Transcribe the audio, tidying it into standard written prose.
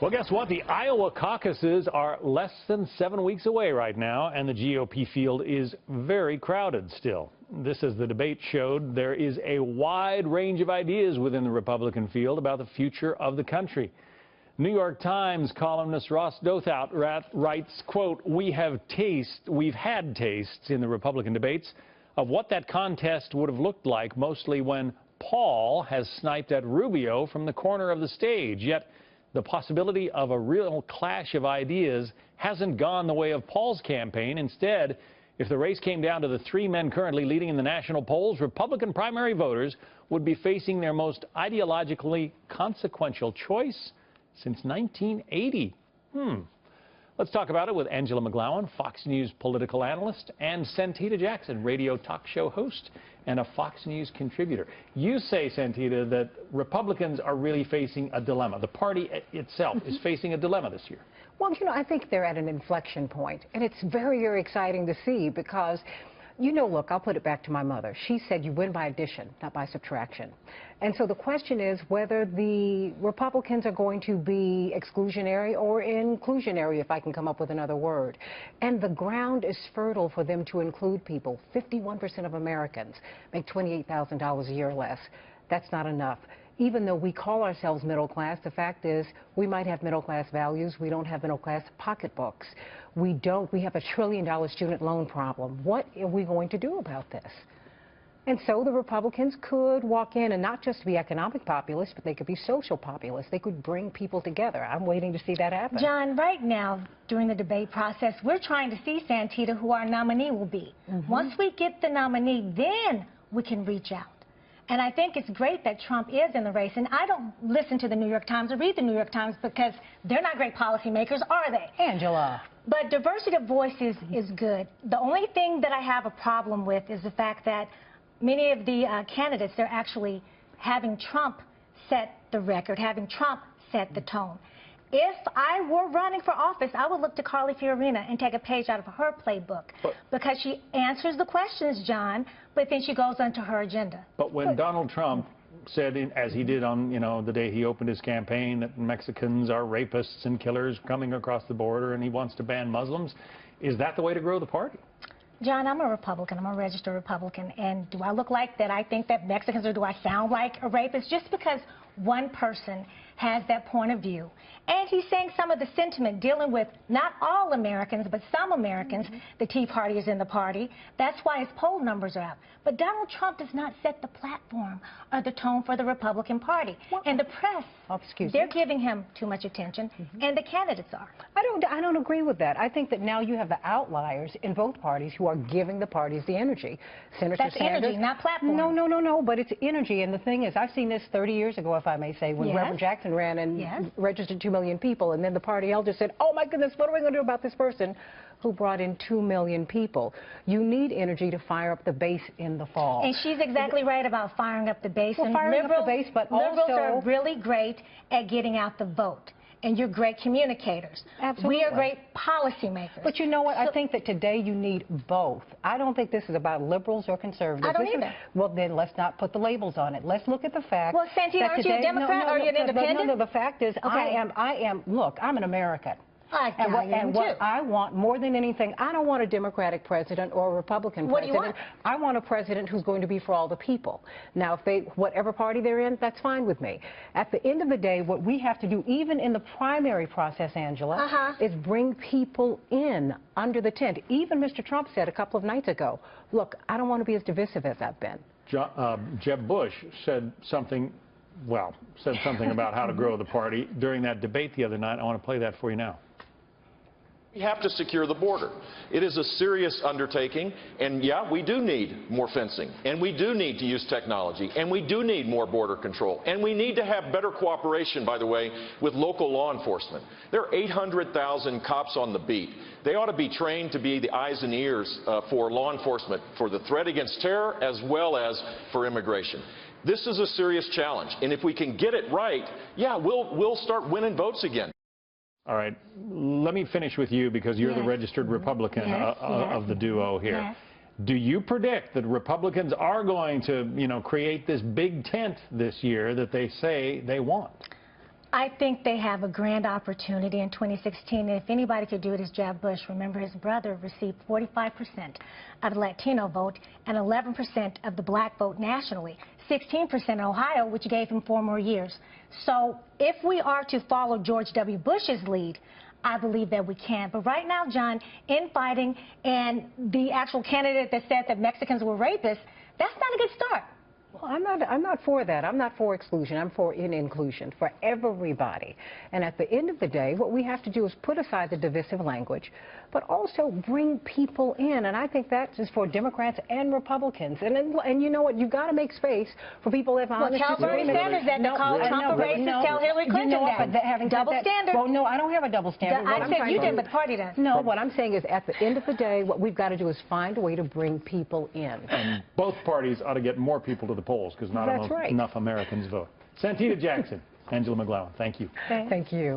Well, guess what? The Iowa caucuses are less than 7 weeks away right now, and the GOP field is very crowded still. This, as the debate showed, there is a wide range of ideas within the Republican field about the future of the country. New York Times columnist Ross Douthat writes, quote, we've had tastes in the Republican debates of what that contest would have looked like, mostly when Paul has sniped at Rubio from the corner of the stage. Yet the possibility of a real clash of ideas hasn't gone the way of Paul's campaign. Instead, if the race came down to the three men currently leading in the national polls, Republican primary voters would be facing their most ideologically consequential choice since 1980. Let's talk about it with Angela Mcglowan, Fox News political analyst, and Santita Jackson, radio talk show host and a Fox News contributor. You say, Santita, that Republicans are really facing a dilemma. The party itself is facing a dilemma this year. Well, you know, I think they're at an inflection point, and it's very, very exciting to see because, you know, look, I'll put it back to my mother. She said you win by addition, not by subtraction. And so the question is whether the Republicans are going to be exclusionary or inclusionary, if I can come up with another word. And the ground is fertile for them to include people. 51% of Americans make $28,000 a year or less. That's not enough. Even though we call ourselves middle class, the fact is we might have middle class values. We don't have middle class pocketbooks. We have a $1 trillion student loan problem. What are we going to do about this? And so the Republicans could walk in and not just be economic populists, but they could be social populists. They could bring people together. I'm waiting to see that happen. John, right now, during the debate process, we're trying to see, Santita, who our nominee will be. Once we get the nominee, then we can reach out. And I think it's great that Trump is in the race. And I don't listen to the New York Times or read the New York Times because they're not great policymakers, are they? Angela. But diversity of voices is good. The only thing that I have a problem with is the fact that many of the candidates, they're actually having Trump set the record, having Trump set the tone. If I were running for office, I would look to Carly Fiorina and take a page out of her playbook because she answers the questions, John, but then she goes onto her agenda. But when Donald Trump said, as he did on, the day he opened his campaign, that Mexicans are rapists and killers coming across the border and he wants to ban Muslims, is that the way to grow the party? John, I'm a Republican. I'm a registered Republican. And do I look like that I think that Mexicans, or do I sound like a rapist? Just because one person has that point of view. And he's saying some of the sentiment dealing with not all Americans, but some Americans. The Tea Party is in the party. That's why his poll numbers are up. But Donald Trump does not set the platform or the tone for the Republican Party. And the press, they're giving him too much attention, and the candidates are. I don't agree with that. I think that now you have the outliers in both parties who are giving the parties the energy. Senator That's Sanders, energy, not platform. No, but it's energy. And the thing is, I've seen this 30 years ago, if I may say, when Reverend Jackson ran and registered 2 million people, and then the party elders said, oh my goodness, what are we going to do about this person who brought in 2 million people? You need energy to fire up the base in the fall. And she's exactly right about firing up the base. Well, firing up the base, but liberals also are really great at getting out the vote. And you're great communicators. Absolutely. We are great policymakers. But you know what? I think that today you need both. I don't think this is about liberals or conservatives. I don't either. Well, then let's not put the labels on it. Let's look at the fact. Well, Santita, aren't you a Democrat or are you an independent? No, the fact is, look, I'm an American. What I want more than anything, I don't want a Democratic president or a Republican president. What do you want? I want a president who's going to be for all the people. Now, if whatever party they're in, that's fine with me. At the end of the day, what we have to do, even in the primary process, Angela, is bring people in under the tent. Even Mr. Trump said a couple of nights ago, look, I don't want to be as divisive as I've been. Jeb Bush said something about how to grow the party during that debate the other night. I want to play that for you now. We have to secure the border. It is a serious undertaking, and yeah, we do need more fencing, and we do need to use technology, and we do need more border control, and we need to have better cooperation, by the way, with local law enforcement. There are 800,000 cops on the beat. They ought to be trained to be the eyes and ears for law enforcement, for the threat against terror as well as for immigration. This is a serious challenge, and if we can get it right, yeah, we'll start winning votes again. All right, let me finish with you because you're the registered Republican of the duo here. Do you predict that Republicans are going to, create this big tent this year that they say they want? I think they have a grand opportunity in 2016. If anybody could do it, it's Jeb Bush. Remember, his brother received 45% of the Latino vote and 11% of the black vote nationally, 16% in Ohio, which gave him 4 more years. So if we are to follow George W. Bush's lead, I believe that we can. But right now, John, infighting and the actual candidate that said that Mexicans were rapists, that's not a good start. Well, I'm not for that. I'm not for exclusion. I'm for inclusion for everybody. And at the end of the day, what we have to do is put aside the divisive language, but also bring people in. And I think that is for Democrats and Republicans. And you know what? You've got to make space for people that have honest disagreement. Well, tell Bernie Sanders that to call Trump a racist. Tell Hillary Clinton that. Double standard. Well, no, I don't have a double standard. I said you did, but the party does. No, what I'm saying is at the end of the day, what we've got to do is find a way to bring people in. And both parties ought to get more people to the polls because not enough Americans vote. Santita Jackson, Angela Mcglowan, thank you. Thank you.